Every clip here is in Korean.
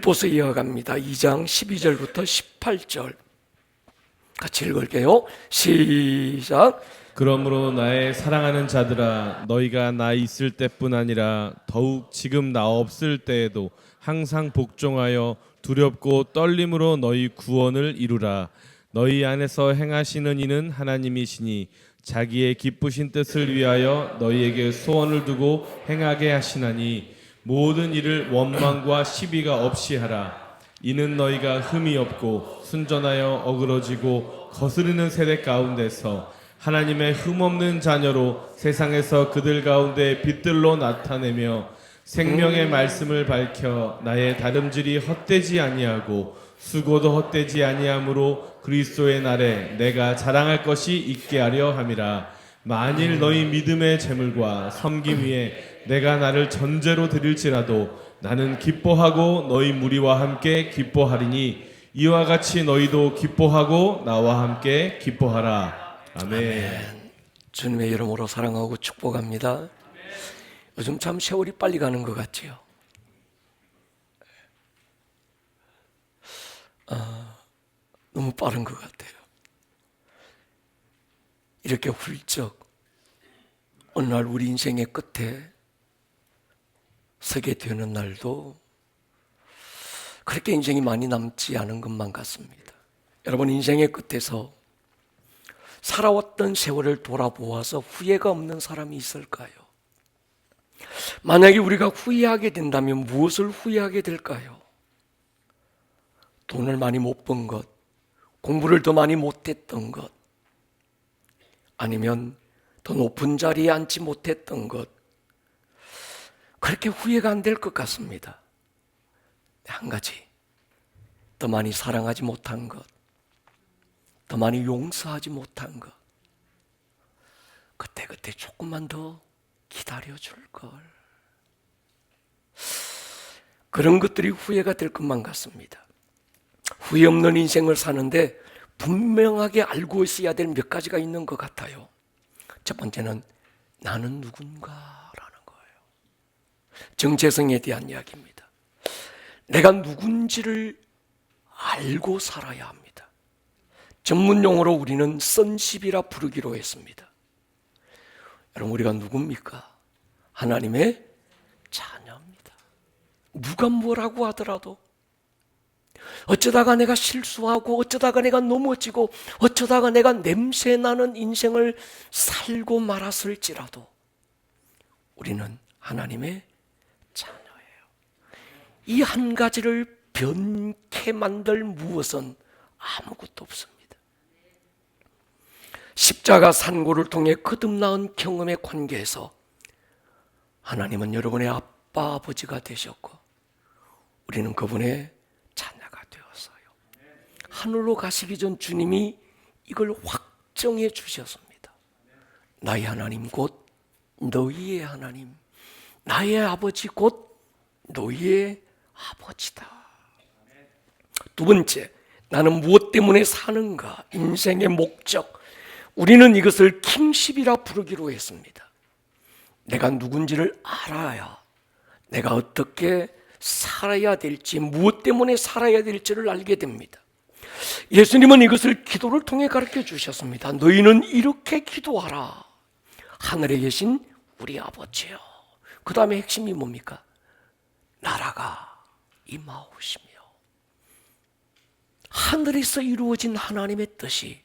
빌립보서 이어갑니다. 2장 12절부터 18절 같이 읽을게요. 시작. 그러므로 나의 사랑하는 자들아, 너희가 나 있을 때뿐 아니라 더욱 지금 나 없을 때에도 항상 복종하여 두렵고 떨림으로 너희 구원을 이루라. 너희 안에서 행하시는 이는 하나님이시니 자기의 기쁘신 뜻을 위하여 너희에게 소원을 두고 행하게 하시나니 모든 일을 원망과 시비가 없이 하라. 이는 너희가 흠이 없고 순전하여 어그러지고 거스르는 세대 가운데서 하나님의 흠없는 자녀로 세상에서 그들 가운데 빛들로 나타내며 생명의 말씀을 밝혀 나의 다름질이 헛되지 아니하고 수고도 헛되지 아니하므로 그리스도의 날에 내가 자랑할 것이 있게 하려 함이라. 만일 너희 믿음의 재물과 섬김 위에 내가 나를 전제로 드릴지라도 나는 기뻐하고 너희 무리와 함께 기뻐하리니 이와 같이 너희도 기뻐하고 나와 함께 기뻐하라. 아멘. 주님의 이름으로 사랑하고 축복합니다. 요즘 참 세월이 빨리 가는 것 같지요. 너무 빠른 것 같아요. 이렇게 훌쩍 어느 날 우리 인생의 끝에 서게 되는 날도 그렇게 인생이 많이 남지 않은 것만 같습니다. 여러분, 인생의 끝에서 살아왔던 세월을 돌아보아서 후회가 없는 사람이 있을까요? 만약에 우리가 후회하게 된다면 무엇을 후회하게 될까요? 돈을 많이 못 번 것, 공부를 더 많이 못했던 것, 아니면 더 높은 자리에 앉지 못했던 것, 그렇게 후회가 안 될 것 같습니다. 한 가지, 더 많이 사랑하지 못한 것, 더 많이 용서하지 못한 것, 그때 조금만 더 기다려줄 걸. 그런 것들이 후회가 될 것만 같습니다. 후회 없는 인생을 사는데 분명하게 알고 있어야 될 몇 가지가 있는 것 같아요. 첫 번째는 나는 누군가라는 거예요. 정체성에 대한 이야기입니다. 내가 누군지를 알고 살아야 합니다. 전문 용어로 우리는 선십이라 부르기로 했습니다. 여러분, 우리가 누굽니까? 하나님의 자녀입니다. 누가 뭐라고 하더라도, 어쩌다가 내가 실수하고 어쩌다가 내가 넘어지고 어쩌다가 내가 냄새나는 인생을 살고 말았을지라도 우리는 하나님의 자녀예요. 이 한 가지를 변케 만들 무엇은 아무것도 없습니다. 십자가 산고를 통해 거듭나은 경험의 관계에서 하나님은 여러분의 아빠, 아버지가 되셨고 우리는 그분의 자녀가 되었어요. 하늘로 가시기 전 주님이 이걸 확정해 주셨습니다. 나의 하나님 곧 너희의 하나님, 나의 아버지 곧 너희의 아버지다. 두 번째, 나는 무엇 때문에 사는가? 인생의 목적. 우리는 이것을 킹십이라 부르기로 했습니다. 내가 누군지를 알아야 내가 어떻게 살아야 될지, 무엇 때문에 살아야 될지를 알게 됩니다. 예수님은 이것을 기도를 통해 가르쳐 주셨습니다. 너희는 이렇게 기도하라. 하늘에 계신 우리 아버지요. 그 다음에 핵심이 뭡니까? 나라가 임하오시며 하늘에서 이루어진 하나님의 뜻이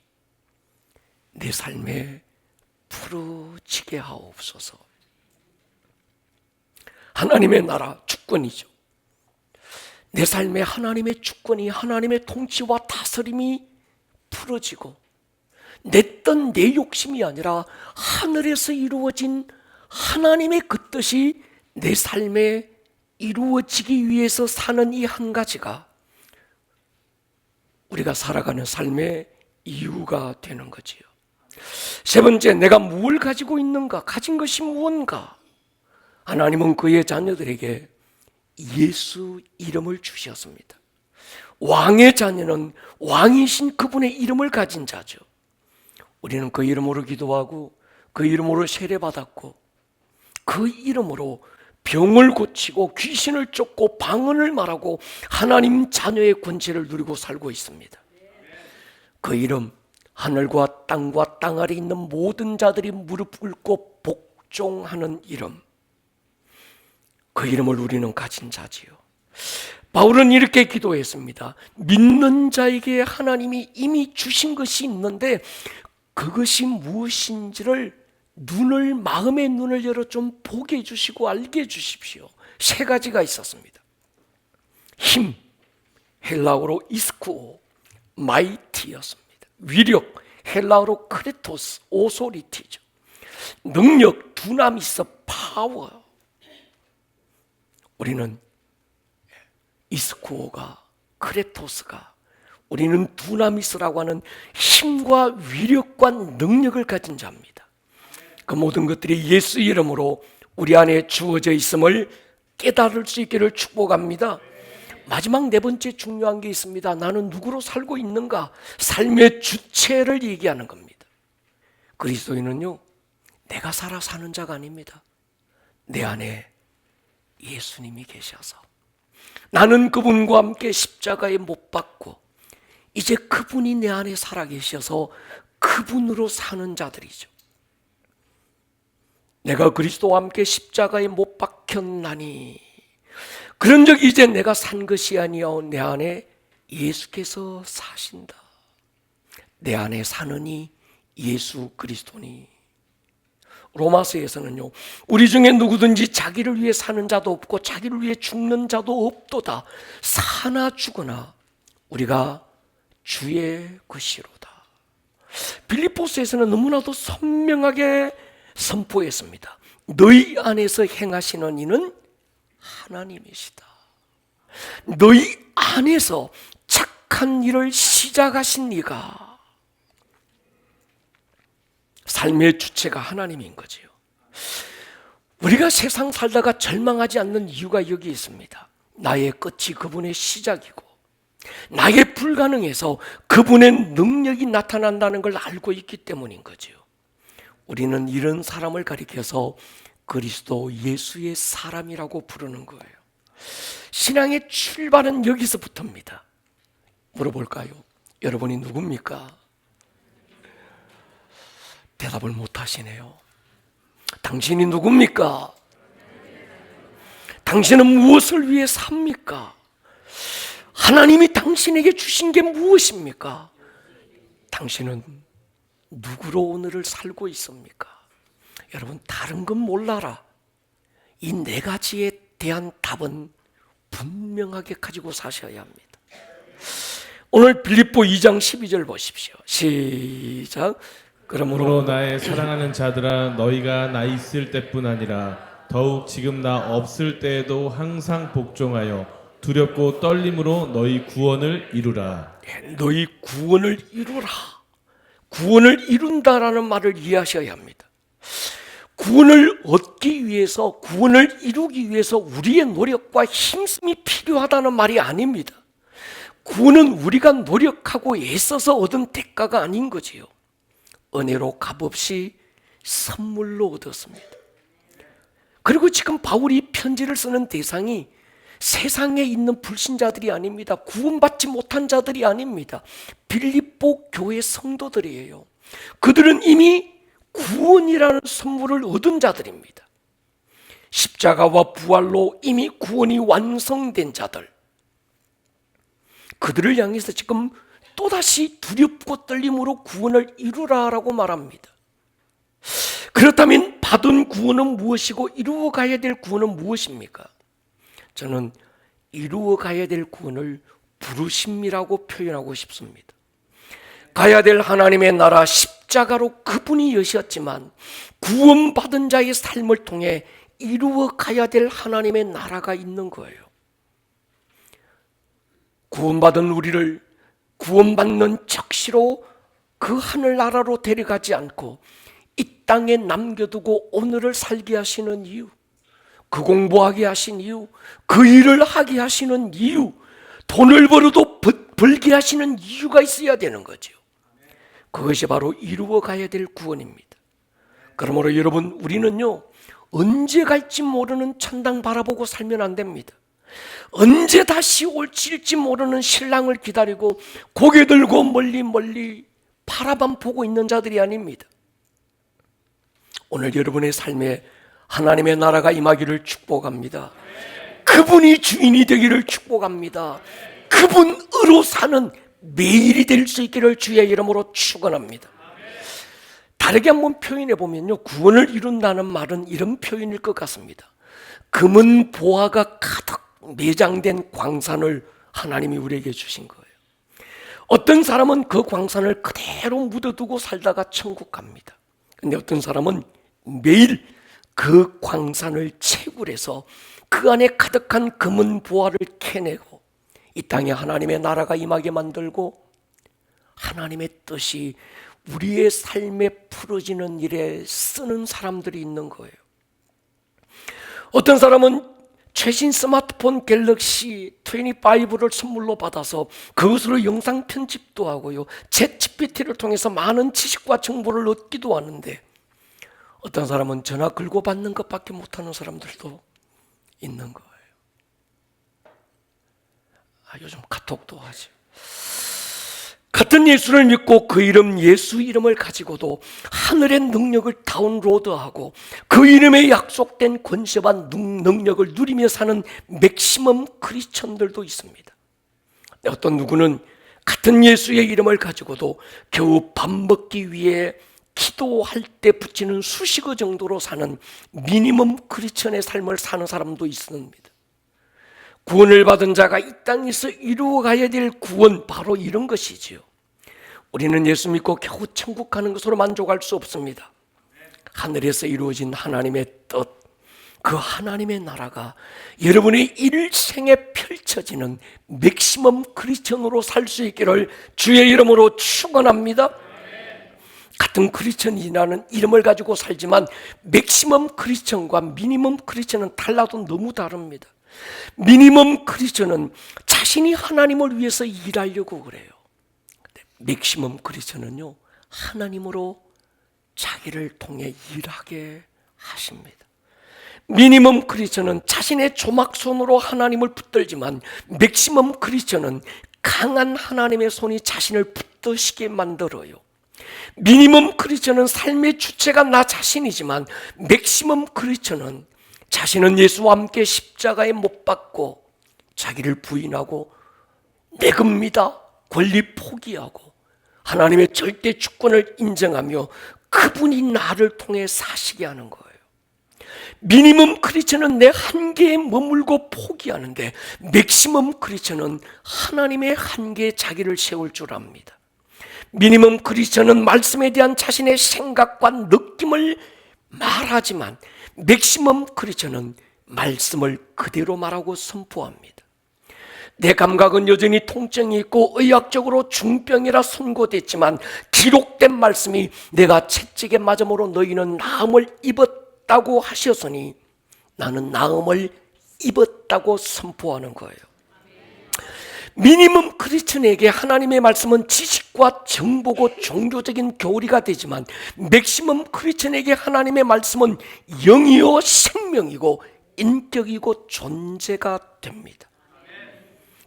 내 삶에 부르짖게 하옵소서. 하나님의 나라, 주권이죠. 내 삶에 하나님의 주권이, 하나님의 통치와 다스림이 풀어지고 내 뜻, 내 욕심이 아니라 하늘에서 이루어진 하나님의 그 뜻이 내 삶에 이루어지기 위해서 사는 이 한 가지가 우리가 살아가는 삶의 이유가 되는 거지요. 세 번째, 내가 무엇을 가지고 있는가? 가진 것이 무언가? 하나님은 그의 자녀들에게 예수 이름을 주셨습니다. 왕의 자녀는 왕이신 그분의 이름을 가진 자죠. 우리는 그 이름으로 기도하고 그 이름으로 세례받았고 그 이름으로 병을 고치고 귀신을 쫓고 방언을 말하고 하나님 자녀의 권세를 누리고 살고 있습니다. 그 이름, 하늘과 땅과 땅 아래 있는 모든 자들이 무릎 꿇고 복종하는 이름, 그 이름을 우리는 가진 자지요. 바울은 이렇게 기도했습니다. 믿는 자에게 하나님이 이미 주신 것이 있는데 그것이 무엇인지를 마음의 눈을 열어 좀 보게 해주시고 알게 해주십시오. 세 가지가 있었습니다. 힘, 헬라어로 이스쿠오, 마이티였습니다. 위력, 헬라어로 크레토스, 오소리티죠. 능력, 두나미스, 파워. 우리는 이스쿠오가, 크레토스가, 우리는 두나미스라고 하는 힘과 위력과 능력을 가진 자입니다. 그 모든 것들이 예수 이름으로 우리 안에 주어져 있음을 깨달을 수 있기를 축복합니다. 마지막 네 번째 중요한 게 있습니다. 나는 누구로 살고 있는가? 삶의 주체를 얘기하는 겁니다. 그리스도인은요, 내가 살아 사는 자가 아닙니다. 내 안에 예수님이 계셔서 나는 그분과 함께 십자가에 못 박고 이제 그분이 내 안에 살아 계셔서 그분으로 사는 자들이죠. 내가 그리스도와 함께 십자가에 못 박혔나니 그런즉 이제 내가 산 것이 아니요 내 안에 예수께서 사신다. 내 안에 사느니 예수 그리스도니. 로마서에서는요, 우리 중에 누구든지 자기를 위해 사는 자도 없고 자기를 위해 죽는 자도 없도다. 사나 죽으나 우리가 주의 것이로다. 빌립보서에서는 너무나도 선명하게 선포했습니다. 너희 안에서 행하시는 이는 하나님이시다. 너희 안에서 착한 일을 시작하신 이가, 삶의 주체가 하나님인 거지요. 우리가 세상 살다가 절망하지 않는 이유가 여기 있습니다. 나의 끝이 그분의 시작이고 나의 불가능에서 그분의 능력이 나타난다는 걸 알고 있기 때문인 거지요. 우리는 이런 사람을 가리켜서 그리스도 예수의 사람이라고 부르는 거예요. 신앙의 출발은 여기서부터입니다. 물어볼까요? 여러분이 누굽니까? 대답을 못 하시네요. 당신이 누굽니까? 당신은 무엇을 위해 삽니까? 하나님이 당신에게 주신 게 무엇입니까? 당신은 누구로 오늘을 살고 있습니까? 여러분, 다른 건 몰라라. 이 네 가지에 대한 답은 분명하게 가지고 사셔야 합니다. 오늘 빌립보 2장 12절 보십시오. 시작. 그러므로 나의 사랑하는 자들아, 너희가 나 있을 때뿐 아니라 더욱 지금 나 없을 때에도 항상 복종하여 두렵고 떨림으로 너희 구원을 이루라. 너희 구원을 이루라. 구원을 이룬다라는 말을 이해하셔야 합니다. 구원을 얻기 위해서, 구원을 이루기 위해서 우리의 노력과 힘씀이 필요하다는 말이 아닙니다. 구원은 우리가 노력하고 애써서 얻은 대가가 아닌 거지요. 은혜로 값없이 선물로 얻었습니다. 그리고 지금 바울이 편지를 쓰는 대상이 세상에 있는 불신자들이 아닙니다. 구원받지 못한 자들이 아닙니다. 빌립보 교회 성도들이에요. 그들은 이미 구원이라는 선물을 얻은 자들입니다. 십자가와 부활로 이미 구원이 완성된 자들. 그들을 향해서 지금 또다시 두렵고 떨림으로 구원을 이루라라고 말합니다. 그렇다면 받은 구원은 무엇이고 이루어가야 될 구원은 무엇입니까? 저는 이루어가야 될 구원을 부르심이라고 표현하고 싶습니다. 가야 될 하나님의 나라 십자가로 그분이 여셨지만 구원받은 자의 삶을 통해 이루어가야 될 하나님의 나라가 있는 거예요. 구원받은 우리를 구원받는 적시로 그 하늘나라로 데려가지 않고 이 땅에 남겨두고 오늘을 살게 하시는 이유, 그 공부하게 하신 이유, 그 일을 하게 하시는 이유, 돈을 벌어도 벌게 하시는 이유가 있어야 되는 거죠. 그것이 바로 이루어가야 될 구원입니다. 그러므로 여러분, 우리는요, 언제 갈지 모르는 천당 바라보고 살면 안 됩니다. 언제 다시 올지 모르는 신랑을 기다리고 고개 들고 멀리 바라만 보고 있는 자들이 아닙니다. 오늘 여러분의 삶에 하나님의 나라가 임하기를 축복합니다. 그분이 주인이 되기를 축복합니다. 그분으로 사는 매일이 될 수 있기를 주의 이름으로 축원합니다. 다르게 한번 표현해 보면요, 구원을 이룬다는 말은 이런 표현일 것 같습니다. 금은 보화가 가득 내장된 광산을 하나님이 우리에게 주신 거예요. 어떤 사람은 그 광산을 그대로 묻어두고 살다가 천국 갑니다. 근데 어떤 사람은 매일 그 광산을 채굴해서 그 안에 가득한 금은 보화를 캐내고 이 땅에 하나님의 나라가 임하게 만들고 하나님의 뜻이 우리의 삶에 풀어지는 일에 쓰는 사람들이 있는 거예요. 어떤 사람은 최신 스마트폰 갤럭시 25를 선물로 받아서 그것으로 영상 편집도 하고요, 챗GPT를 통해서 많은 지식과 정보를 얻기도 하는데, 어떤 사람은 전화 걸고 받는 것밖에 못하는 사람들도 있는 거예요. 요즘 카톡도 하죠. 같은 예수를 믿고 그 이름 예수 이름을 가지고도 하늘의 능력을 다운로드하고 그 이름에 약속된 권세와 능력을 누리며 사는 맥시멈 크리스천들도 있습니다. 어떤 누구는 같은 예수의 이름을 가지고도 겨우 밥 먹기 위해 기도할 때 붙이는 수식어 정도로 사는 미니멈 크리스천의 삶을 사는 사람도 있습니다. 구원을 받은 자가 이 땅에서 이루어가야 될 구원, 바로 이런 것이지요. 우리는 예수 믿고 겨우 천국 가는 것으로 만족할 수 없습니다. 하늘에서 이루어진 하나님의 뜻, 그 하나님의 나라가 여러분의 일생에 펼쳐지는 맥시멈 크리스천으로 살 수 있기를 주의 이름으로 축원합니다. 같은 크리스천이라는 이름을 가지고 살지만 맥시멈 크리스천과 미니멈 크리스천은 달라도 너무 다릅니다. 미니멈 크리스천은 자신이 하나님을 위해서 일하려고 그래요. 맥시멈 크리스천은요, 하나님으로 자기를 통해 일하게 하십니다. 미니멈 크리스천은 자신의 조막손으로 하나님을 붙들지만 맥시멈 크리스천은 강한 하나님의 손이 자신을 붙드시게 만들어요. 미니멈 크리스천은 삶의 주체가 나 자신이지만 맥시멈 크리스천은 자신은 예수와 함께 십자가에 못 박고 자기를 부인하고 내 겁니다 권리 포기하고 하나님의 절대 주권을 인정하며 그분이 나를 통해 사시게 하는 거예요. 미니멈 크리스천은 내 한계에 머물고 포기하는데 맥시멈 크리스천은 하나님의 한계에 자기를 세울 줄 압니다. 미니멈 크리스천은 말씀에 대한 자신의 생각과 느낌을 말하지만 맥시멈 크리스천은 말씀을 그대로 말하고 선포합니다. 내 감각은 여전히 통증이 있고 의학적으로 중병이라 선고됐지만 기록된 말씀이 내가 채찍에 맞음으로 너희는 나음을 입었다고 하셨으니 나는 나음을 입었다고 선포하는 거예요. 미니멈 크리스천에게 하나님의 말씀은 지식과 정보고 종교적인 교리가 되지만 맥시멈 크리스천에게 하나님의 말씀은 영이요 생명이고 인격이고 존재가 됩니다.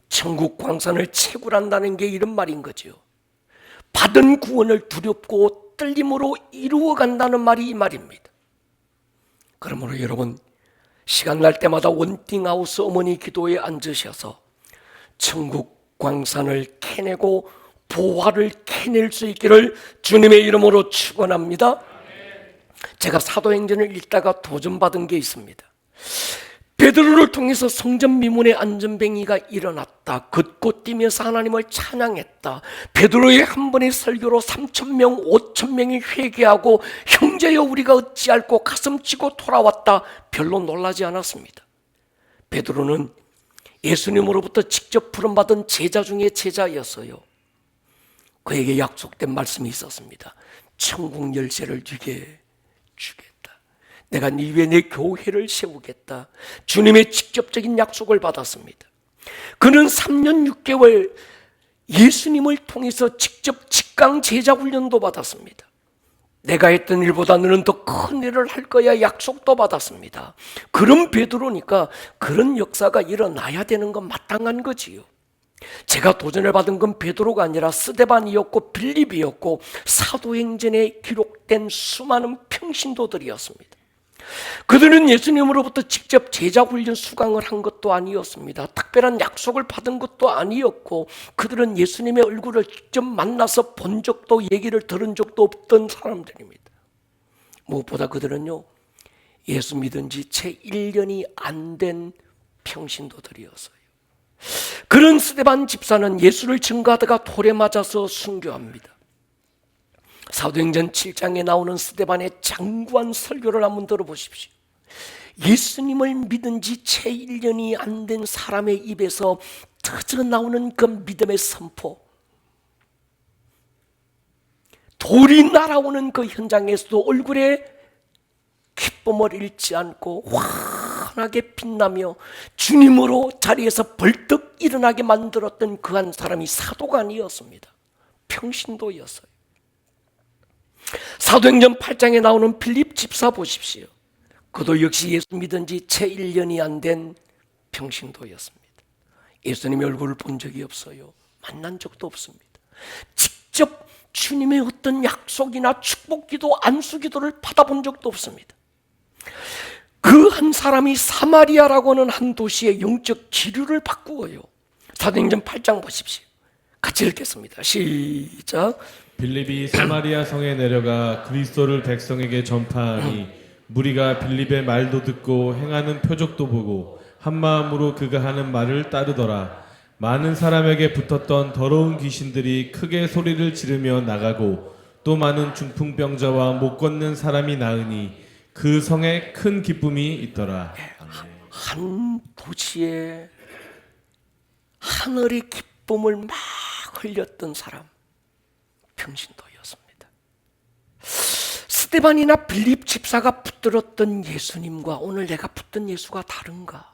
천국 광산을 채굴한다는 게 이런 말인 거죠. 받은 구원을 두렵고 떨림으로 이루어간다는 말이 이 말입니다. 그러므로 여러분, 시간 날 때마다 원띵하우스 어머니 기도에 앉으셔서 천국 광산을 캐내고 보화를 캐낼 수 있기를 주님의 이름으로 축원합니다. 제가 사도행전을 읽다가 도전받은 게 있습니다. 베드로를 통해서 성전 미문에 안전뱅이가 일어났다. 걷고 뛰면서 하나님을 찬양했다. 베드로의 한 번의 설교로 3,000명, 5,000명이 회개하고 형제여 우리가 어찌할꼬 가슴치고 돌아왔다. 별로 놀라지 않았습니다. 베드로는 예수님으로부터 직접 부름받은 제자 중에 제자였어요. 그에게 약속된 말씀이 있었습니다. 천국 열쇠를 네게 주겠다. 내가 네 위에 내 교회를 세우겠다. 주님의 직접적인 약속을 받았습니다. 그는 3년 6개월 예수님을 통해서 직접 직강 제자 훈련도 받았습니다. 내가 했던 일보다 너는 더 큰 일을 할 거야 약속도 받았습니다. 그런 베드로니까 그런 역사가 일어나야 되는 건 마땅한 거지요. 제가 도전을 받은 건 베드로가 아니라 스데반이었고 빌립이었고 사도행전에 기록된 수많은 평신도들이었습니다. 그들은 예수님으로부터 직접 제자훈련 수강을 한 것도 아니었습니다. 특별한 약속을 받은 것도 아니었고 그들은 예수님의 얼굴을 직접 만나서 본 적도 얘기를 들은 적도 없던 사람들입니다. 무엇보다 그들은요, 예수 믿은 지 채 1년이 안 된 평신도들이었어요. 그런 스데반 집사는 예수를 증거하다가 돌에 맞아서 순교합니다. 사도행전 7장에 나오는 스데반의 장구한 설교를 한번 들어보십시오. 예수님을 믿은 지 채 1년이 안 된 사람의 입에서 터져 나오는 그 믿음의 선포, 돌이 날아오는 그 현장에서도 얼굴에 기쁨을 잃지 않고 환하게 빛나며 주님으로 자리에서 벌떡 일어나게 만들었던 그 한 사람이 사도가 아니었습니다. 평신도였어요. 사도행전 8장에 나오는 빌립 집사 보십시오. 그도 역시 예수 믿은 지 채 1년이 안 된 평신도였습니다. 예수님의 얼굴을 본 적이 없어요. 만난 적도 없습니다. 직접 주님의 어떤 약속이나 축복기도 안수기도를 받아본 적도 없습니다. 그 한 사람이 사마리아라고 하는 한 도시의 영적 기류를 바꾸어요. 사도행전 8장 보십시오. 같이 읽겠습니다. 시작. 빌립이 사마리아 성에 내려가 그리스도를 백성에게 전파하니 무리가 빌립의 말도 듣고 행하는 표적도 보고 한 마음으로 그가 하는 말을 따르더라. 많은 사람에게 붙었던 더러운 귀신들이 크게 소리를 지르며 나가고 또 많은 중풍병자와 못 걷는 사람이 나으니 그 성에 큰 기쁨이 있더라. 한 도시에 하늘의 기쁨을 막 흘렸던 사람, 평신도였습니다. 스데반이나 빌립 집사가 붙들었던 예수님과 오늘 내가 붙든 예수가 다른가?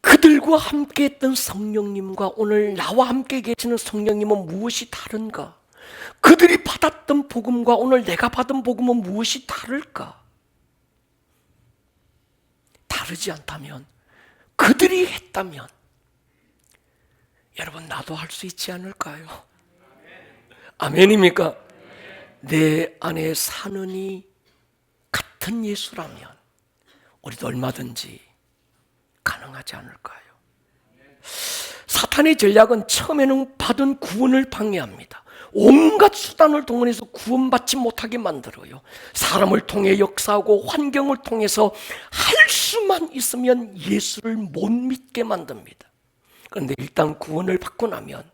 그들과 함께 했던 성령님과 오늘 나와 함께 계시는 성령님은 무엇이 다른가? 그들이 받았던 복음과 오늘 내가 받은 복음은 무엇이 다를까? 다르지 않다면, 그들이 했다면 여러분 나도 할 수 있지 않을까요? 아멘입니까? 내 안에 사는 이 같은 예수라면 우리도 얼마든지 가능하지 않을까요? 사탄의 전략은 처음에는 받은 구원을 방해합니다. 온갖 수단을 동원해서 구원받지 못하게 만들어요. 사람을 통해 역사하고 환경을 통해서 할 수만 있으면 예수를 못 믿게 만듭니다. 그런데 일단 구원을 받고 나면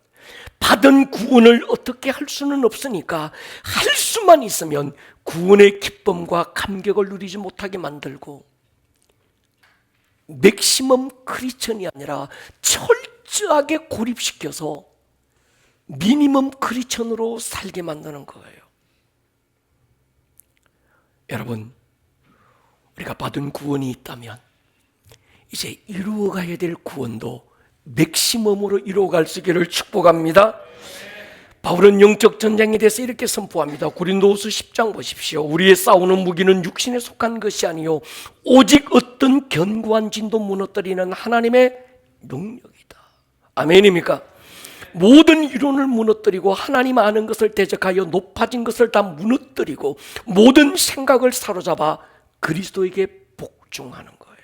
받은 구원을 어떻게 할 수는 없으니까 할 수만 있으면 구원의 기쁨과 감격을 누리지 못하게 만들고 맥시멈 크리스천이 아니라 철저하게 고립시켜서 미니멈 크리스천으로 살게 만드는 거예요. 여러분, 우리가 받은 구원이 있다면 이제 이루어가야 될 구원도 맥시멈으로 이루어갈 수 있기를 축복합니다. 바울은 영적 전쟁에 대해서 이렇게 선포합니다. 고린도후서 10장 보십시오. 우리의 싸우는 무기는 육신에 속한 것이 아니요 오직 어떤 견고한 진도 무너뜨리는 하나님의 능력이다. 아멘입니까? 모든 이론을 무너뜨리고 하나님 아는 것을 대적하여 높아진 것을 다 무너뜨리고 모든 생각을 사로잡아 그리스도에게 복종하는 거예요.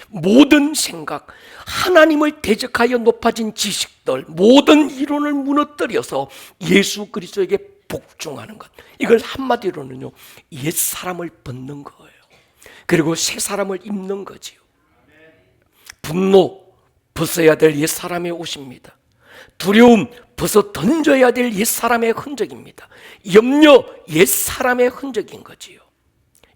모든 생각, 하나님을 대적하여 높아진 지식들, 모든 이론을 무너뜨려서 예수 그리스도에게 복종하는 것. 이걸 한마디로는요, 옛사람을 벗는 거예요. 그리고 새 사람을 입는 거지요. 분노, 벗어야 될 옛사람의 옷입니다. 두려움, 벗어 던져야 될 옛사람의 흔적입니다. 염려, 옛사람의 흔적인 거지요.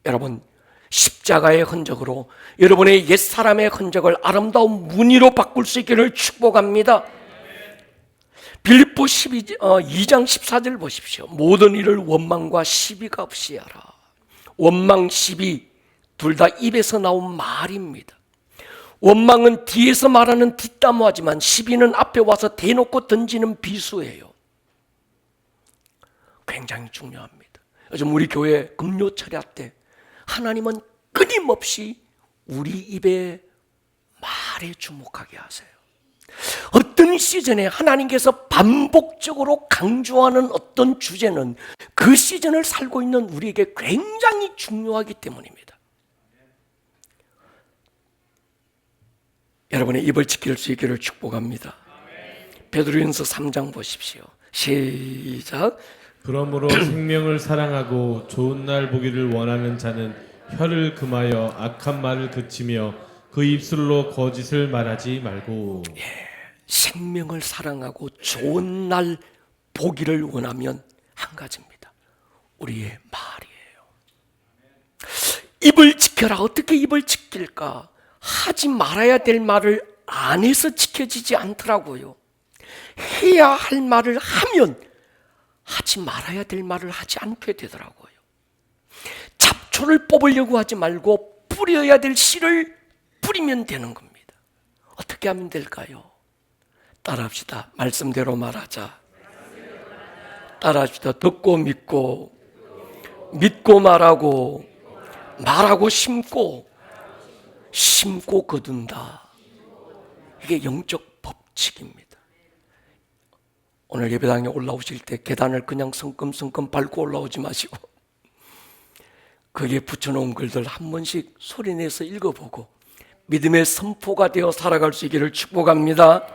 여러분, 십자가의 흔적으로 여러분의 옛사람의 흔적을 아름다운 무늬로 바꿀 수 있기를 축복합니다. 빌립보 2장 14절 보십시오. 모든 일을 원망과 시비가 없이 하라. 원망, 시비 둘 다 입에서 나온 말입니다. 원망은 뒤에서 말하는 뒷담화지만 시비는 앞에 와서 대놓고 던지는 비수예요. 굉장히 중요합니다. 요즘 우리 교회 금요 철야 때 하나님은 끊임없이 우리 입에 말에 주목하게 하세요. 어떤 시즌에 하나님께서 반복적으로 강조하는 어떤 주제는 그 시즌을 살고 있는 우리에게 굉장히 중요하기 때문입니다. 여러분의 입을 지킬 수 있기를 축복합니다. 베드로전서 3장 보십시오. 시작. 그러므로 생명을 사랑하고 좋은 날 보기를 원하는 자는 혀를 금하여 악한 말을 그치며 그 입술로 거짓을 말하지 말고. 생명을 사랑하고 좋은 날 보기를 원하면 한 가지입니다. 우리의 말이에요. 입을 지켜라. 어떻게 입을 지킬까? 하지 말아야 될 말을 안 해서 지켜지지 않더라고요. 해야 할 말을 하면 하지 말아야 될 말을 하지 않게 되더라고요. 잡초를 뽑으려고 하지 말고 뿌려야 될 씨를 뿌리면 되는 겁니다. 어떻게 하면 될까요? 따라합시다. 말씀대로 말하자. 따라합시다. 듣고 믿고, 믿고 말하고, 말하고 심고, 심고 거둔다. 이게 영적 법칙입니다. 오늘 예배당에 올라오실 때 계단을 그냥 성큼성큼 밟고 올라오지 마시고 거기에 붙여놓은 글들 한 번씩 소리내서 읽어보고 믿음의 선포가 되어 살아갈 수 있기를 축복합니다.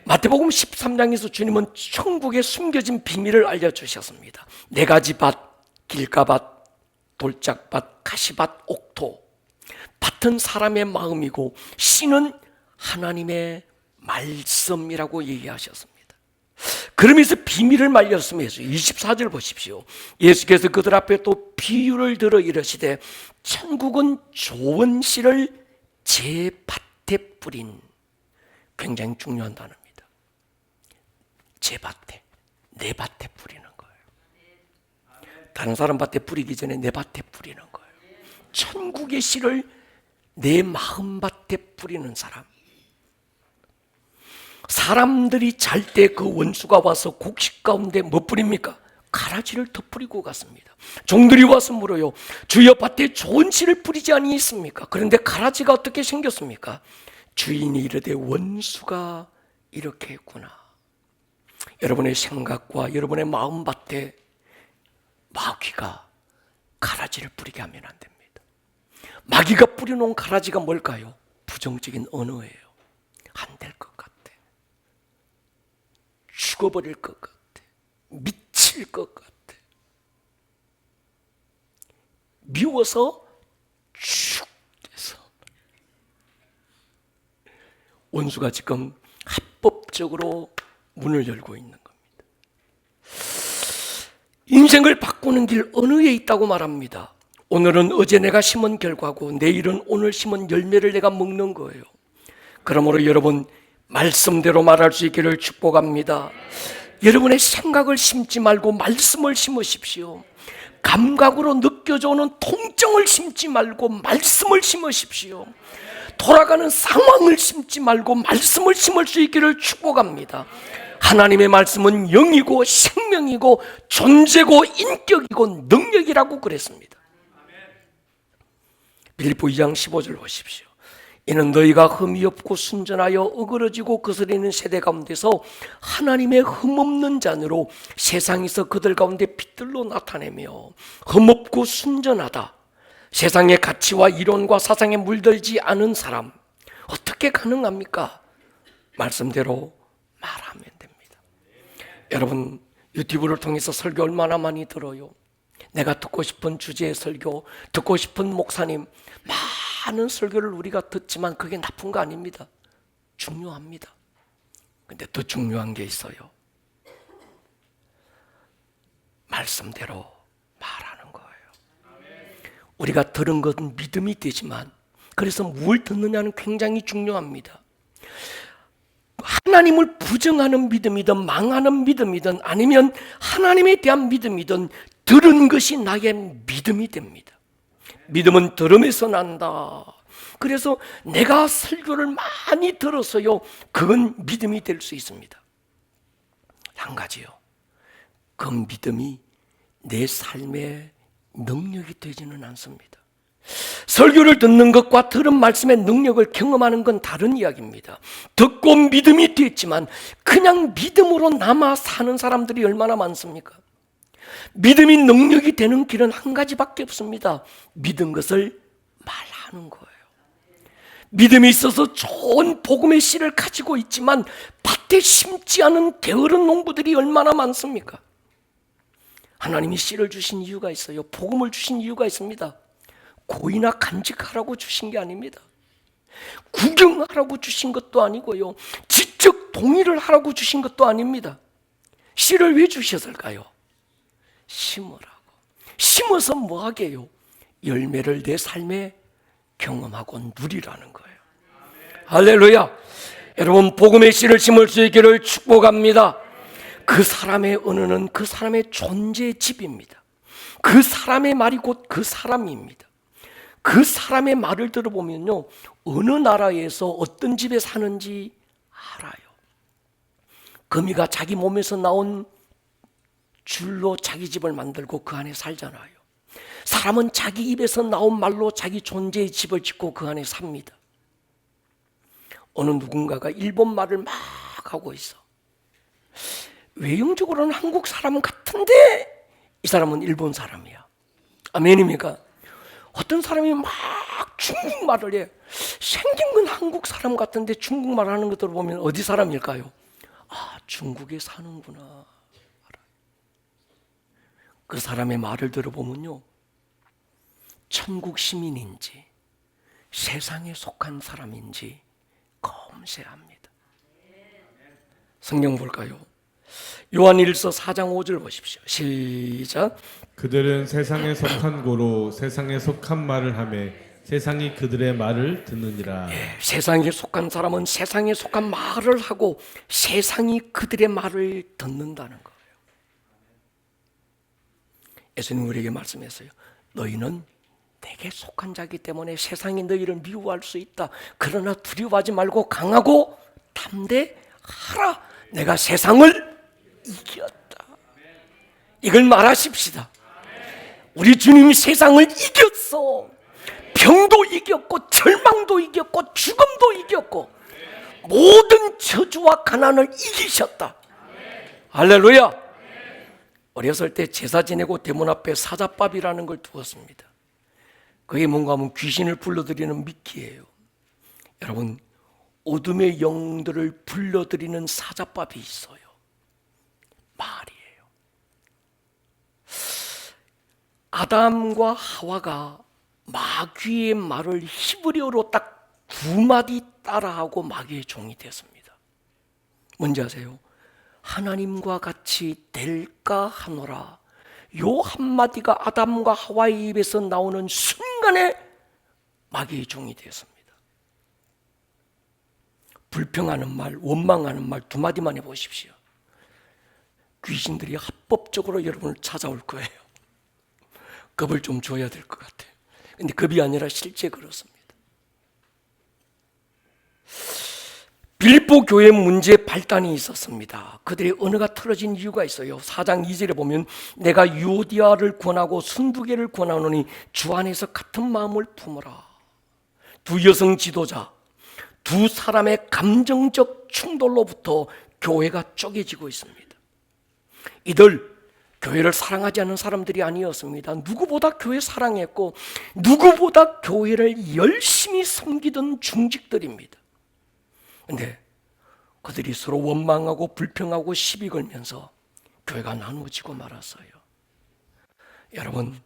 마태복음 13장에서 주님은 천국에 숨겨진 비밀을 알려주셨습니다. 4가지 밭, 길가밭, 돌짝밭, 가시밭, 옥토. 밭은 사람의 마음이고 씨는 하나님의 말씀이라고 얘기하셨습니다. 그러면서 비밀을 말씀해서 24절 보십시오. 예수께서 그들 앞에 또 비유를 들어 이르시되 천국은 좋은 씨를 제 밭에 뿌린, 굉장히 중요한 단어입니다. 제 밭에, 내 밭에 뿌리는 거예요. 다른 사람 밭에 뿌리기 전에 내 밭에 뿌리는 거예요. 천국의 씨를 내 마음밭에 뿌리는 사람. 사람들이 잘 때 그 원수가 와서 곡식 가운데 뭐 뿌립니까? 가라지를 덧뿌리고 갔습니다. 종들이 와서 물어요. 주여 밭에 좋은 씨를 뿌리지 아니했습니까? 그런데 가라지가 어떻게 생겼습니까? 주인이 이르되 원수가 이렇게 했구나. 여러분의 생각과 여러분의 마음밭에 마귀가 가라지를 뿌리게 하면 안 됩니다. 마귀가 뿌려놓은 가라지가 뭘까요? 부정적인 언어예요. 안 될 것 같아. 죽어버릴 것 같아. 미칠 것 같아. 미워서 죽겠어. 원수가 지금 합법적으로 문을 열고 있는 겁니다. 인생을 바꾸는 길 어느에 있다고 말합니다. 오늘은 어제 내가 심은 결과고 내일은 오늘 심은 열매를 내가 먹는 거예요. 그러므로 여러분 말씀대로 말할 수 있기를 축복합니다. 여러분의 생각을 심지 말고 말씀을 심으십시오. 감각으로 느껴져 오는 통증을 심지 말고 말씀을 심으십시오. 돌아가는 상황을 심지 말고 말씀을 심을 수 있기를 축복합니다. 하나님의 말씀은 영이고 생명이고 존재고 인격이고 능력이라고 그랬습니다. 빌립보 2장 15절 보십시오. 이는 너희가 흠이 없고 순전하여 어그러지고 거스리는 세대 가운데서 하나님의 흠없는 잔으로 세상에서 그들 가운데 빛들로 나타내며 흠없고 순전하다. 세상의 가치와 이론과 사상에 물들지 않은 사람. 어떻게 가능합니까? 말씀대로 말하면 됩니다. 여러분 유튜브를 통해서 설교 얼마나 많이 들어요. 내가 듣고 싶은 주제의 설교, 듣고 싶은 목사님, 많은 설교를 우리가 듣지만 그게 나쁜 거 아닙니다. 중요합니다. 근데 더 중요한 게 있어요. 말씀대로 말하는 거예요. 우리가 들은 것은 믿음이 되지만 그래서 뭘 듣느냐는 굉장히 중요합니다. 하나님을 부정하는 믿음이든 망하는 믿음이든 아니면 하나님에 대한 믿음이든 들은 것이 나의 믿음이 됩니다. 믿음은 들음에서 난다. 그래서 내가 설교를 많이 들어서요, 그건 믿음이 될 수 있습니다. 한 가지요. 그 믿음이 내 삶의 능력이 되지는 않습니다. 설교를 듣는 것과 들은 말씀의 능력을 경험하는 건 다른 이야기입니다. 듣고 믿음이 됐지만 그냥 믿음으로 남아 사는 사람들이 얼마나 많습니까? 믿음이 능력이 되는 길은 한 가지밖에 없습니다. 믿은 것을 말하는 거예요. 믿음이 있어서 좋은 복음의 씨를 가지고 있지만 밭에 심지 않은 게으른 농부들이 얼마나 많습니까? 하나님이 씨를 주신 이유가 있어요. 복음을 주신 이유가 있습니다. 고이나 간직하라고 주신 게 아닙니다. 구경하라고 주신 것도 아니고요. 지적 동의를 하라고 주신 것도 아닙니다. 씨를 왜 주셨을까요? 심으라고. 심어서 뭐 하게요? 열매를 내 삶에 경험하고 누리라는 거예요. 할렐루야. 여러분, 복음의 씨를 심을 수 있기를 축복합니다. 그 사람의 언어는 그 사람의 존재의 집입니다. 그 사람의 말이 곧 그 사람입니다. 그 사람의 말을 들어보면요, 어느 나라에서 어떤 집에 사는지 알아요. 거미가 자기 몸에서 나온 줄로 자기 집을 만들고 그 안에 살잖아요. 사람은 자기 입에서 나온 말로 자기 존재의 집을 짓고 그 안에 삽니다. 어느 누군가가 일본 말을 막 하고 있어. 외형적으로는 한국 사람 같은데 이 사람은 일본 사람이야. 아멘입니까? 어떤 사람이 막 중국말을 해. 생긴 건 한국 사람 같은데 중국말 하는 거 들어보면 어디 사람일까요? 아, 중국에 사는구나. 그 사람의 말을 들어보면요, 천국 시민인지 세상에 속한 사람인지 검색합니다. 성경 볼까요? 요한일서 4장 5절 보십시오. 시작. 그들은 세상에 속한 고로 세상에 속한 말을 하며 세상이 그들의 말을 듣느니라. 세상에 속한 사람은 세상에 속한 말을 하고 세상이 그들의 말을 듣는다는 거예요. 예수님 우리에게 말씀했어요. 너희는 내게 속한 자이기 때문에 세상이 너희를 미워할 수 있다. 그러나 두려워하지 말고 강하고 담대하라. 내가 세상을 이겼다. 이걸 말하십시다. 우리 주님이 세상을 이겼어. 병도 이겼고 절망도 이겼고 죽음도 이겼고 모든 저주와 가난을 이기셨다. 할렐루야. 어렸을 때 제사 지내고 대문 앞에 사자밥이라는 걸 두었습니다. 그게 뭔가 하면 귀신을 불러들이는 미끼예요. 여러분, 어둠의 영들을 불러들이는 사자밥이 있어요. 말이에요. 아담과 하와가 마귀의 말을 히브리어로 딱 9마디 따라하고 마귀의 종이 됐습니다. 뭔지 아세요? 하나님과 같이 될까 하노라. 요 한마디가 아담과 하와의 입에서 나오는 순간에 마귀의 종이 되었습니다. 불평하는 말, 원망하는 말 2마디만 해보십시오. 귀신들이 합법적으로 여러분을 찾아올 거예요. 겁을 좀 줘야 될 것 같아요. 근데 겁이 아니라 실제 그렇습니다. 빌립보 교회 문제 발단이 있었습니다. 그들의 언어가 틀어진 이유가 있어요. 4장 2절에 보면 내가 유오디아를 권하고 순두개를 권하노니 주 안에서 같은 마음을 품으라. 두 여성 지도자, 두 사람의 감정적 충돌로부터 교회가 쪼개지고 있습니다. 이들 교회를 사랑하지 않는 사람들이 아니었습니다. 누구보다 교회 사랑했고 누구보다 교회를 열심히 섬기던 중직들입니다. 근데 그들이 서로 원망하고 불평하고 시비 걸면서 교회가 나누어지고 말았어요. 여러분,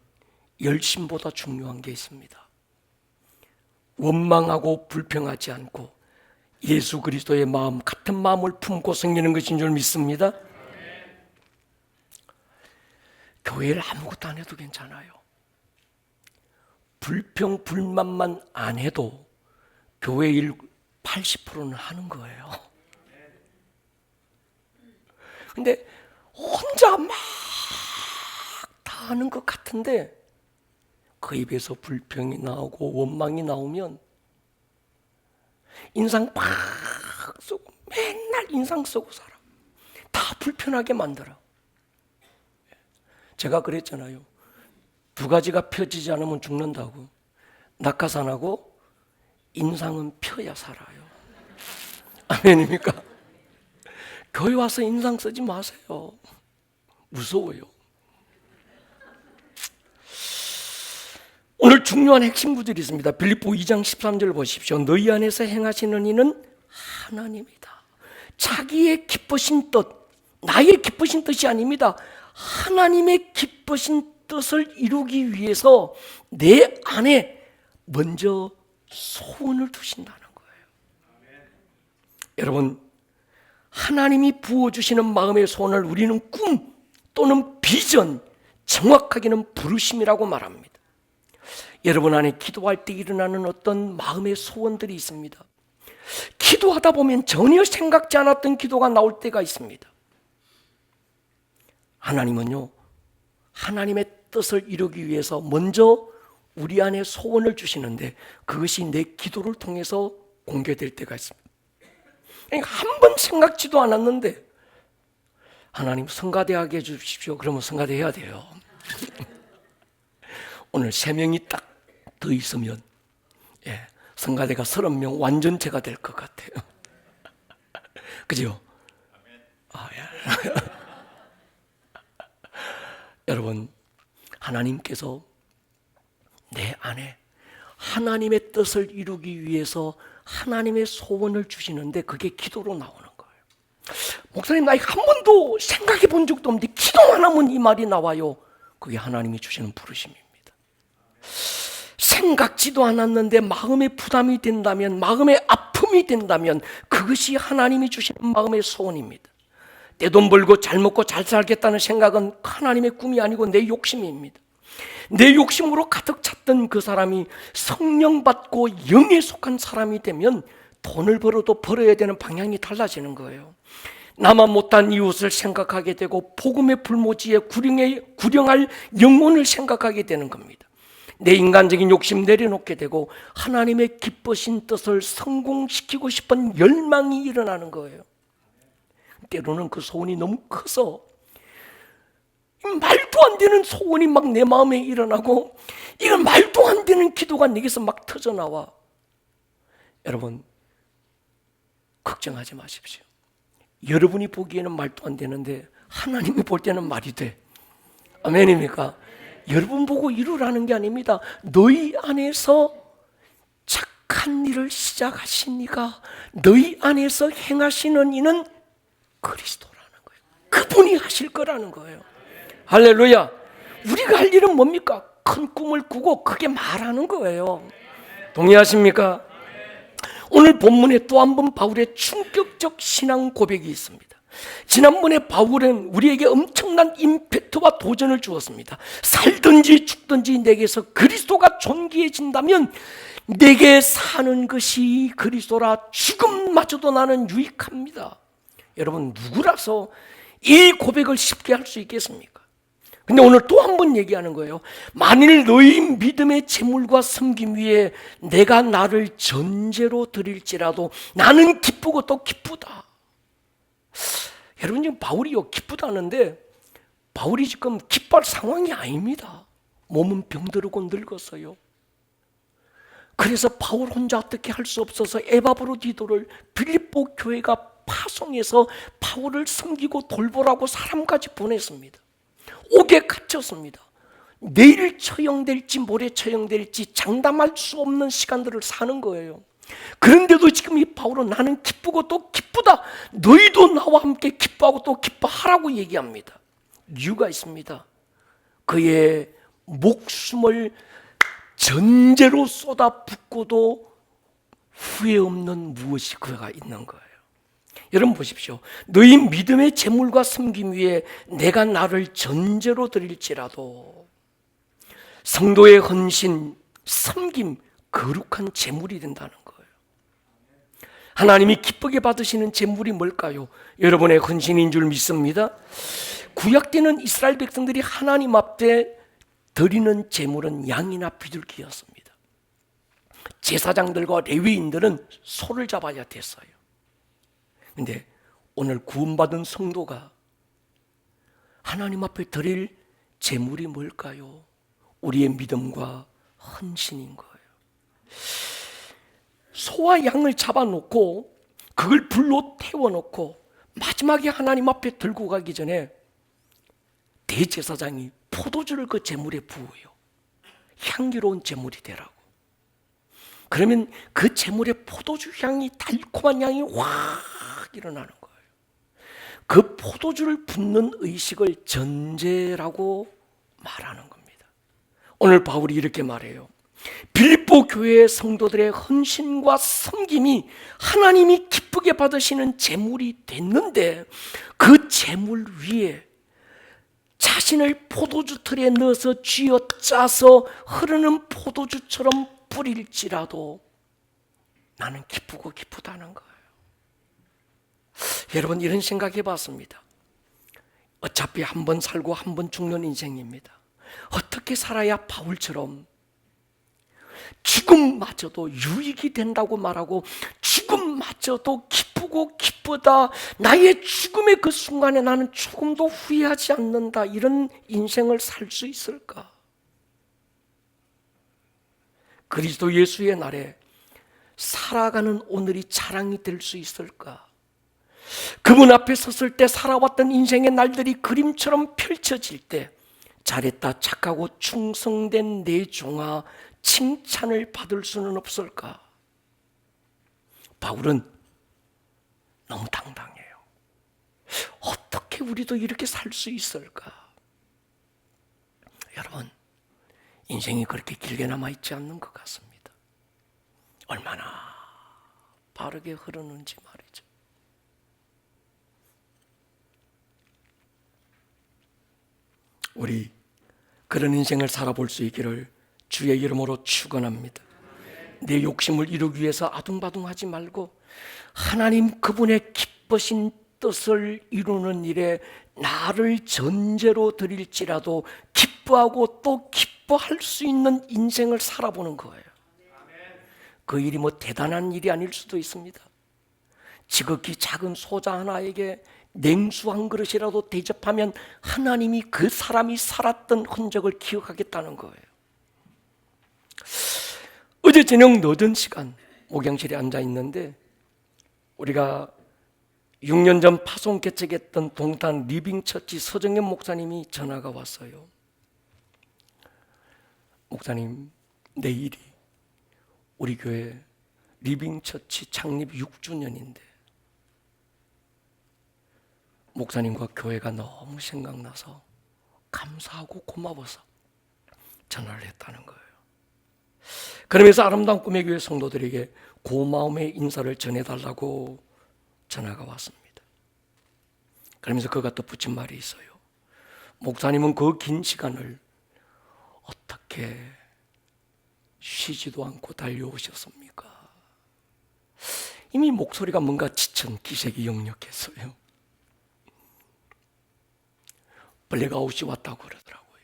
열심보다 중요한 게 있습니다. 원망하고 불평하지 않고 예수 그리스도의 마음, 같은 마음을 품고 섬기는 것인 줄 믿습니다. 교회를 아무것도 안 해도 괜찮아요. 불평, 불만만 안 해도 교회 일 80%는 하는 거예요. 근데 혼자 막 다 하는 것 같은데 그 입에서 불평이 나오고 원망이 나오면 인상 팍 쓰고 맨날 인상 쓰고 살아. 다 불편하게 만들어. 제가 그랬잖아요. 두 가지가 펴지지 않으면 죽는다고. 낙하산하고 인상은 펴야 살아요. 아멘입니까? 교회 와서 인상 쓰지 마세요. 무서워요. 오늘 중요한 핵심 구절이 있습니다. 빌립보 2장 13절 보십시오. 너희 안에서 행하시는 이는 하나님이다. 자기의 기쁘신 뜻, 나의 기쁘신 뜻이 아닙니다. 하나님의 기쁘신 뜻을 이루기 위해서 내 안에 먼저 소원을 두신다는 거예요. 여러분, 하나님이 부어주시는 마음의 소원을 우리는 꿈 또는 비전, 정확하게는 부르심이라고 말합니다. 여러분 안에 기도할 때 일어나는 어떤 마음의 소원들이 있습니다. 기도하다 보면 전혀 생각지 않았던 기도가 나올 때가 있습니다. 하나님은요, 하나님의 뜻을 이루기 위해서 먼저 우리 안에 소원을 주시는데 그것이 내 기도를 통해서 공개될 때가 있습니다. 그러니까 한 번 생각지도 않았는데 하나님 성가대하게 해주십시오. 그러면 성가대해야 돼요. 오늘 3명이 딱 더 있으면 성가대가 30명 완전체가 될 것 같아요. 그죠? 여러분, 하나님께서 내 안에 하나님의 뜻을 이루기 위해서 하나님의 소원을 주시는데 그게 기도로 나오는 거예요. 목사님, 나 한 번도 생각해 본 적도 없는데 기도만 하면 이 말이 나와요. 그게 하나님이 주시는 부르심입니다. 생각지도 않았는데 마음의 부담이 된다면, 마음의 아픔이 된다면 그것이 하나님이 주시는 마음의 소원입니다. 내 돈 벌고 잘 먹고 잘 살겠다는 생각은 하나님의 꿈이 아니고 내 욕심입니다. 내 욕심으로 가득 찼던 그 사람이 성령 받고 영에 속한 사람이 되면 돈을 벌어도 벌어야 되는 방향이 달라지는 거예요. 나만 못한 이웃을 생각하게 되고 복음의 불모지에 구령할 영혼을 생각하게 되는 겁니다. 내 인간적인 욕심 내려놓게 되고 하나님의 기쁘신 뜻을 성공시키고 싶은 열망이 일어나는 거예요. 때로는 그 소원이 너무 커서 말도 안 되는 소원이 막 내 마음에 일어나고 이건 말도 안 되는 기도가 내게서 막 터져나와. 여러분, 걱정하지 마십시오. 여러분이 보기에는 말도 안 되는데 하나님이 볼 때는 말이 돼. 아멘입니까? 여러분 보고 이루라는 게 아닙니다. 너희 안에서 착한 일을 시작하신 이가 너희 안에서 행하시는 이는 그리스도라는 거예요. 그분이 하실 거라는 거예요. 할렐루야. 우리가 할 일은 뭡니까? 큰 꿈을 꾸고 크게 말하는 거예요. 동의하십니까? 오늘 본문에 또 한 번 바울의 충격적 신앙 고백이 있습니다. 지난번에 바울은 우리에게 엄청난 임팩트와 도전을 주었습니다. 살든지 죽든지 내게서 그리스도가 존귀해진다면 내게 사는 것이 그리스도라, 죽음마저도 나는 유익합니다. 여러분, 누구라서 이 고백을 쉽게 할 수 있겠습니까? 근데 오늘 또 한 번 얘기하는 거예요. 만일 너희 믿음의 재물과 섬김 위에 내가 나를 전제로 드릴지라도 나는 기쁘고 또 기쁘다. 여러분, 지금 바울이요 기쁘다는데 바울이 지금 기뻐할 상황이 아닙니다. 몸은 병들고 늙었어요. 그래서 바울 혼자 어떻게 할 수 없어서 에바브로디도를 빌립보 교회가 파송해서 바울을 섬기고 돌보라고 사람까지 보냈습니다. 옥에 갇혔습니다. 내일 처형될지 모레 처형될지 장담할 수 없는 시간들을 사는 거예요. 그런데도 지금 이 바울은 나는 기쁘고 또 기쁘다, 너희도 나와 함께 기뻐하고 또 기뻐하라고 얘기합니다. 이유가 있습니다. 그의 목숨을 전제로 쏟아붓고도 후회 없는 무엇이 그가 있는 거예요. 여러분 보십시오. 너희 믿음의 재물과 섬김 위에 내가 나를 전제로 드릴지라도, 성도의 헌신, 섬김, 거룩한 재물이 된다는 거예요. 하나님이 기쁘게 받으시는 재물이 뭘까요? 여러분의 헌신인 줄 믿습니다. 구약 때는 이스라엘 백성들이 하나님 앞에 드리는 재물은 양이나 비둘기였습니다. 제사장들과 레위인들은 소를 잡아야 됐어요. 그런데 오늘 구원받은 성도가 하나님 앞에 드릴 재물이 뭘까요? 우리의 믿음과 헌신인 거예요. 소와 양을 잡아놓고 그걸 불로 태워놓고 마지막에 하나님 앞에 들고 가기 전에 대제사장이 포도주를 그 재물에 부어요. 향기로운 재물이 되라고. 그러면 그 재물에 포도주 향이, 달콤한 향이 확 일어나는 거예요. 그 포도주를 붓는 의식을 전제라고 말하는 겁니다. 오늘 바울이 이렇게 말해요. 빌립보 교회의 성도들의 헌신과 섬김이 하나님이 기쁘게 받으시는 제물이 됐는데, 그 제물 위에 자신을 포도주 틀에 넣어서 쥐어짜서 흐르는 포도주처럼 뿌릴지라도 나는 기쁘고 기쁘다는 거예요. 여러분, 이런 생각해 봤습니다. 어차피 한 번 살고 한 번 죽는 인생입니다. 어떻게 살아야 바울처럼 죽음마저도 유익이 된다고 말하고, 죽음마저도 기쁘고 기쁘다, 나의 죽음의 그 순간에 나는 조금도 후회하지 않는다, 이런 인생을 살 수 있을까? 그리스도 예수의 날에 살아가는 오늘이 자랑이 될 수 있을까? 그분 앞에 섰을 때 살아왔던 인생의 날들이 그림처럼 펼쳐질 때, 잘했다, 착하고 충성된 내 종아, 칭찬을 받을 수는 없을까? 바울은 너무 당당해요. 어떻게 우리도 이렇게 살 수 있을까? 여러분, 인생이 그렇게 길게 남아있지 않는 것 같습니다. 얼마나 빠르게 흐르는지 말이죠. 우리 그런 인생을 살아볼 수 있기를 주의 이름으로 축원합니다. 내 욕심을 이루기 위해서 아둥바둥하지 말고 하나님 그분의 기쁘신 뜻을 이루는 일에 나를 전제로 드릴지라도 기뻐하고 또 기뻐할 수 있는 인생을 살아보는 거예요. 그 일이 뭐 대단한 일이 아닐 수도 있습니다. 지극히 작은 소자 하나에게 냉수 한 그릇이라도 대접하면 하나님이 그 사람이 살았던 흔적을 기억하겠다는 거예요. 어제 저녁 늦은 시간 목양실에 앉아 있는데, 우리가 6년 전 파송 개척했던 동탄 리빙처치 서정현 목사님이 전화가 왔어요. 목사님, 내일이 우리 교회 리빙처치 창립 6주년인데 목사님과 교회가 너무 생각나서 감사하고 고마워서 전화를 했다는 거예요. 그러면서 아름다운 꿈의 교회 성도들에게 고마움의 인사를 전해달라고 전화가 왔습니다. 그러면서 그가 또 붙인 말이 있어요. 목사님은 그 긴 시간을 어떻게 쉬지도 않고 달려오셨습니까? 이미 목소리가 뭔가 지친 기색이 역력했어요. 블랙아웃이 왔다고 그러더라고요.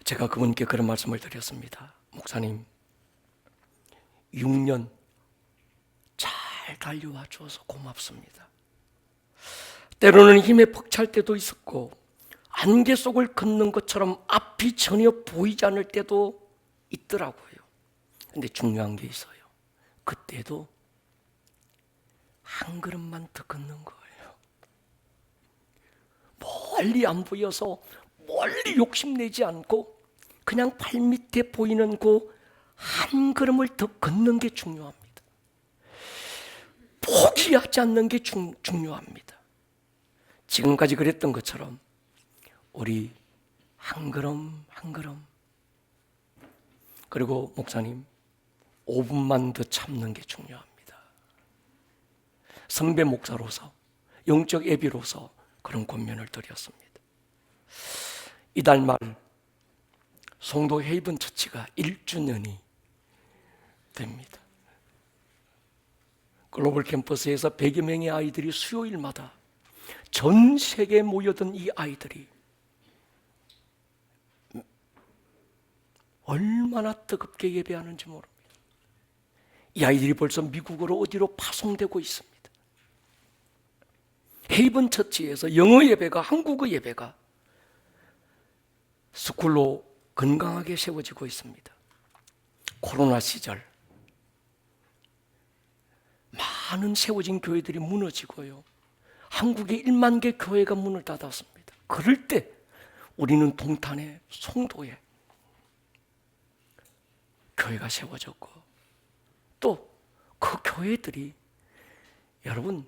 제가 그분께 그런 말씀을 드렸습니다. 목사님, 6년 잘 달려와 주어서 고맙습니다. 때로는 힘에 벅찰 때도 있었고 안개 속을 걷는 것처럼 앞이 전혀 보이지 않을 때도 있더라고요. 근데 중요한 게 있어요. 그때도 한 걸음만 더 걷는 거예요. 멀리 안 보여서 멀리 욕심내지 않고 그냥 발밑에 보이는 그 한 걸음을 더 걷는 게 중요합니다. 포기하지 않는 게 중요합니다. 지금까지 그랬던 것처럼 우리 한 걸음 한 걸음, 그리고 목사님 5분만 더 참는 게 중요합니다. 선배 목사로서, 영적 예비로서 그런 권면을 드렸습니다. 이달 말 송도 헤이븐 처치가 1주년이 됩니다. 글로벌 캠퍼스에서 100여 명의 아이들이 수요일마다 전 세계에 모여든 이 아이들이 얼마나 뜨겁게 예배하는지 모릅니다. 이 아이들이 벌써 미국으로 어디로 파송되고 있습니다. 헤이븐 처치에서 영어 예배가, 한국어 예배가 스쿨로 건강하게 세워지고 있습니다. 코로나 시절 많은 세워진 교회들이 무너지고요, 한국의 1만 개 교회가 문을 닫았습니다. 그럴 때 우리는 동탄의 송도에 교회가 세워졌고, 또 그 교회들이 여러분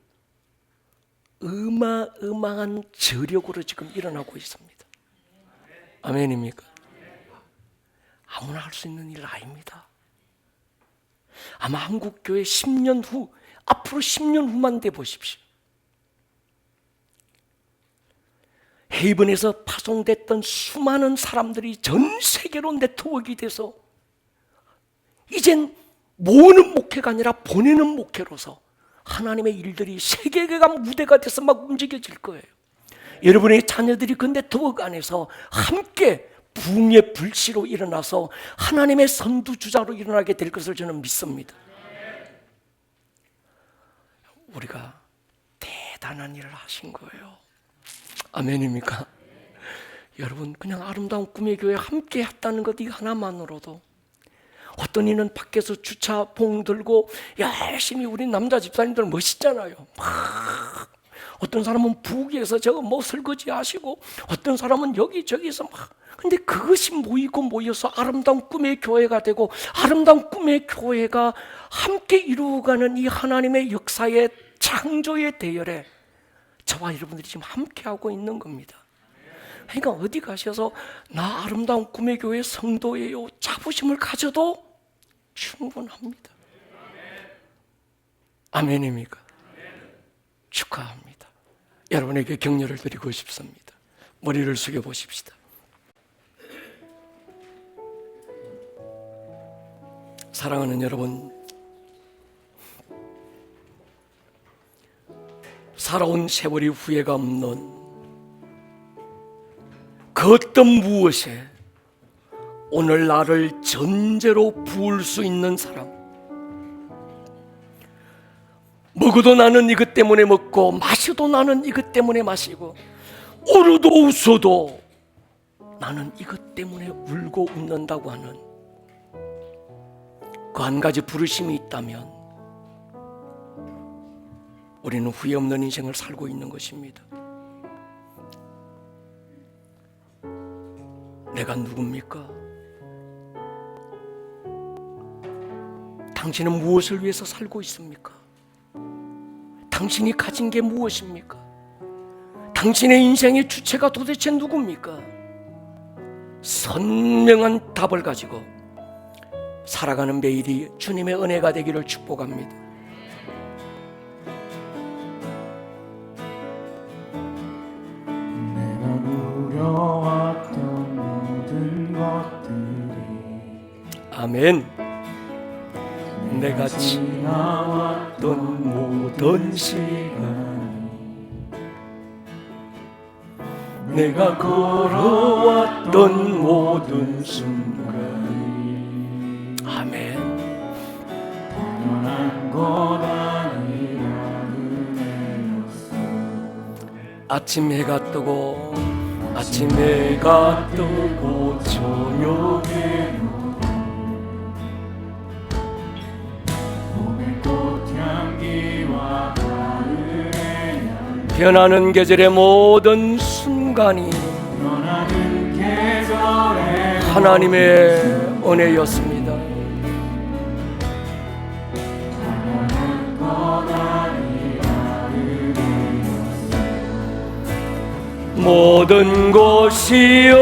어마어마한 저력으로 지금 일어나고 있습니다. 아멘입니까? 아무나 할 수 있는 일 아닙니다. 아마 한국교회 10년 후, 앞으로 10년 후만 돼 보십시오. 헤이븐에서 파송됐던 수많은 사람들이 전 세계로 네트워크가 돼서 이젠 모으는 목회가 아니라 보내는 목회로서 하나님의 일들이 세계가 무대가 돼서 막 움직여질 거예요. 여러분의 자녀들이 그 네트워크 안에서 함께 부흥의 불씨로 일어나서 하나님의 선두주자로 일어나게 될 것을 저는 믿습니다. 우리가 대단한 일을 하신 거예요. 아멘입니까? 여러분, 그냥 아름다운 꿈의 교회 함께 했다는 것, 이 하나만으로도, 어떤 이는 밖에서 주차 봉 들고 열심히, 우리 남자 집사님들 멋있잖아요. 막 어떤 사람은 부엌에서 저거 뭐 설거지 하시고, 어떤 사람은 여기저기서 막, 근데 그것이 모여서 아름다운 꿈의 교회가 되고, 아름다운 꿈의 교회가 함께 이루어가는 이 하나님의 역사의 창조의 대열에 저와 여러분들이 지금 함께하고 있는 겁니다. 그러니까 어디 가셔서 나 아름다운 꿈의 교회 성도예요, 자부심을 가져도 충분합니다. 아멘입니까? 축하합니다. 여러분에게 격려를 드리고 싶습니다. 머리를 숙여 보십시다. 사랑하는 여러분, 살아온 세월이 후회가 없는 그 어떤 무엇에 오늘 나를 전제로 부을 수 있는 사람, 먹어도 나는 이것 때문에 먹고, 마셔도 나는 이것 때문에 마시고, 울어도 웃어도 나는 이것 때문에 울고 웃는다고 하는 그 한 가지 부르심이 있다면 우리는 후회 없는 인생을 살고 있는 것입니다. 내가 누굽니까? 당신은 무엇을 위해서 살고 있습니까? 당신이 가진 게 무엇입니까? 당신의 인생의 주체가 도대체 누굽니까? 선명한 답을 가지고 살아가는 매일이 주님의 은혜가 되기를 축복합니다. 내가 누려왔던 모든 것들이, 아멘. 내가 지나왔던 모든 시간이, 내가 걸어왔던 모든 순간이, 아멘. 당연한 것 아니라 은혜였어. 아침 해가 뜨고, 아침 해가 뜨고 저녁에 봄의 꽃향기와 가을의 향기, 변하는 계절의 모든 순간이 변하는 계절의 하나님의 은혜였습니다. 당연한 것 아니라 은혜였어. 모든 것이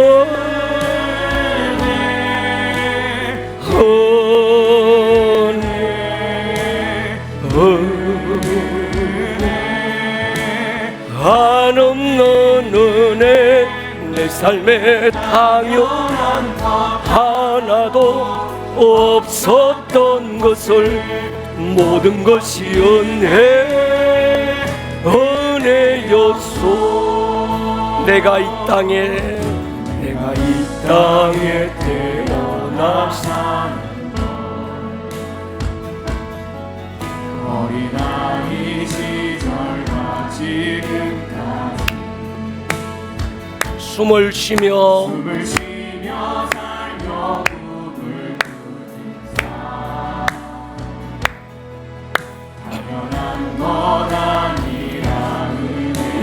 한없는 은혜, 내 삶에 당연한 하나도 없었던 것을, 모든 것이 은혜였소. 내가 이 땅에 태어났사, 어린아이 시절과 지금까지 숨을 쉬며 숨을 쉬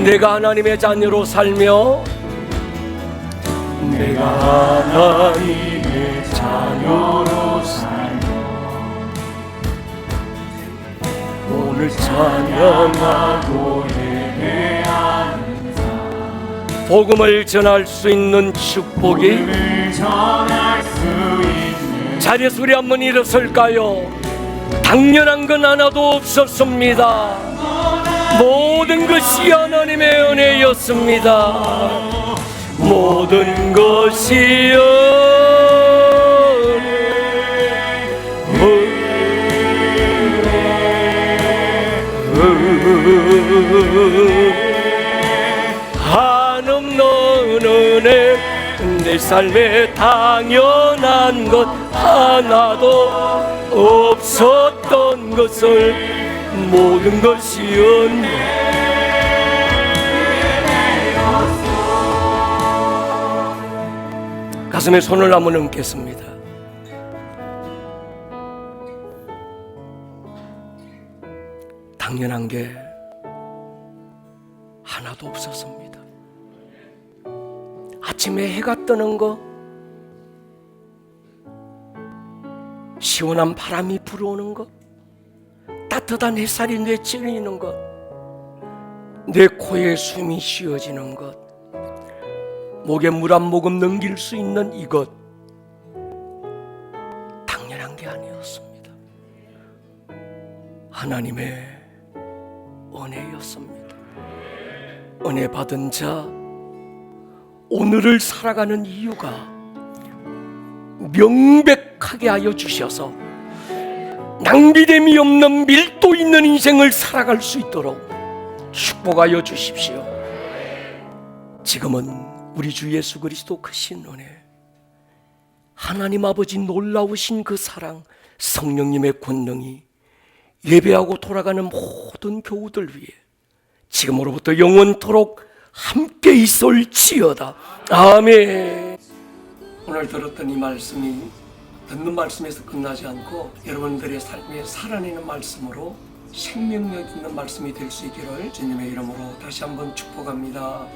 내가 하나님의 자녀로 살며 내가 하나님의 자녀로 살며 오늘 찬양하고 예배하는 복음을 전할 수 있는 축복이 전할 수 있는 자리에서 우리 한번 일어설까요? 당연한 건 하나도 없었습니다. 모든 것이 하나님의 은혜였습니다. 모든 것이 한없는 은혜 내 삶에 당연한 것 하나도 없었던 것을 모든 것이 은혜 가슴에 손을 한번 얹겠습니다. 당연한 게 하나도 없었습니다. 아침에 해가 뜨는 거, 시원한 바람이 불어오는 것, 따뜻한 햇살이 내찌르는 것, 내 코에 숨이 쉬어지는 것, 목에 물 한 모금 넘길 수 있는 이것, 당연한 게 아니었습니다. 하나님의 은혜였습니다. 은혜 받은 자, 오늘을 살아가는 이유가 명백하게 하여 주셔서 낭비됨이 없는 밀도 있는 인생을 살아갈 수 있도록 축복하여 주십시오. 지금은 우리 주 예수 그리스도 크신 은혜, 하나님 아버지 놀라우신 그 사랑, 성령님의 권능이 예배하고 돌아가는 모든 교우들 위해 지금으로부터 영원토록 함께 있을지어다. 아멘. 오늘 들었던 이 말씀이 듣는 말씀에서 끝나지 않고 여러분들의 삶에 살아내는 말씀으로 생명력 있는 말씀이 될 수 있기를 주님의 이름으로 다시 한번 축복합니다.